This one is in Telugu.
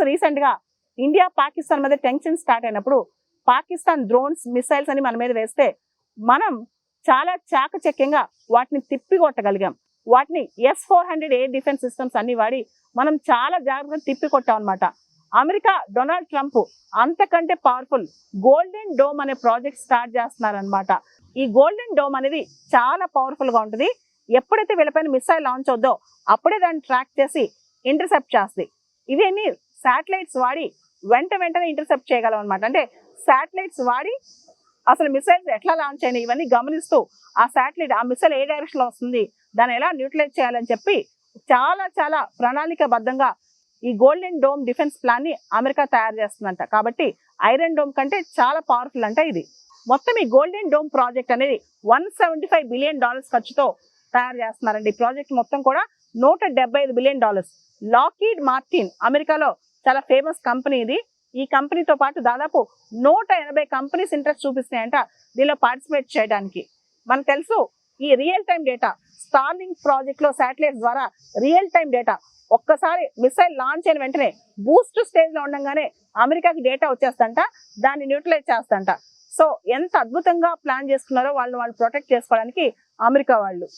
రీసెంట్ గా ఇండియా పాకిస్తాన్ మధ్య టెన్షన్ స్టార్ట్ అయినప్పుడు పాకిస్తాన్ డ్రోన్స్ మిసైల్స్ అని మన మీద వేస్తే మనం చాలా చాకచక్యంగా వాటిని తిప్పికొట్టగలిగాం. వాటిని S-400 ఎయిర్ డిఫెన్స్ సిస్టమ్స్ అన్ని వాడి మనం చాలా జాగ్రత్తగా తిప్పికొట్టాం అనమాట. అమెరికా డొనాల్డ్ ట్రంప్ అంతకంటే పవర్ఫుల్ గోల్డెన్ డోమ్ అనే ప్రాజెక్ట్ స్టార్ట్ చేస్తున్నారనమాట. ఈ గోల్డెన్ డోమ్ అనేది చాలా పవర్ఫుల్ గా ఉంటుంది. ఎప్పుడైతే వీళ్ళపైన మిసైల్ లాంచ్ అవుద్దో అప్పుడే దాన్ని ట్రాక్ చేసి ఇంటర్సెప్ట్ చేస్తుంది. ఇవన్నీ శాటిలైట్స్ వాడి వెంటనే ఇంటర్సెప్ట్ చేయగలం అనమాట. అంటే శాటిలైట్స్ వాడి అసలు మిసైల్స్ ఎట్లా లాంచ్ అయినాయి ఇవన్నీ గమనిస్తూ ఆ శాటిలైట్ ఆ మిసైల్ ఏ డైరెక్షన్ లో వస్తుంది, దాన్ని ఎలా న్యూట్రలైజ్ చేయాలని చెప్పి చాలా ప్రణాళికబద్ధంగా ఈ గోల్డెన్ డోమ్ డిఫెన్స్ ప్లాన్ ని అమెరికా తయారు చేస్తుందంట. కాబట్టి ఐరన్ డోమ్ కంటే చాలా పవర్ఫుల్ అంట ఇది. మొత్తం ఈ గోల్డెన్ డోమ్ ప్రాజెక్ట్ అనేది $175 బిలియన్ ఖర్చుతో తయారు చేస్తున్నారండి. ఈ ప్రాజెక్ట్ మొత్తం కూడా $175 బిలియన్. లాకీడ్ మార్టిన్ అమెరికాలో చాలా ఫేమస్ కంపెనీ ఇది. ఈ కంపెనీతో పాటు దాదాపు 180 కంపెనీస్ ఇంట్రెస్ట్ చూపిస్తున్నాయంట దీనిలో పార్టిసిపేట్ చేయడానికి. మనకు తెలుసు ఈ real time data Starlink project లో శాటిలైట్ ద్వారా రియల్ టైం డేటా ఒక్కసారి మిసైల్ లాంచ్ అయిన వెంటనే బూస్ట్ స్టేజ్ లో ఉండగానే అమెరికాకి డేటా వచ్చేస్తంట, దాన్ని న్యూట్రలైజ్ చేస్తంట. సో ఎంత అద్భుతంగా ప్లాన్ చేసుకున్నారో వాళ్ళు ప్రొటెక్ట్ చేసుకోవడానికి అమెరికా వాళ్ళు.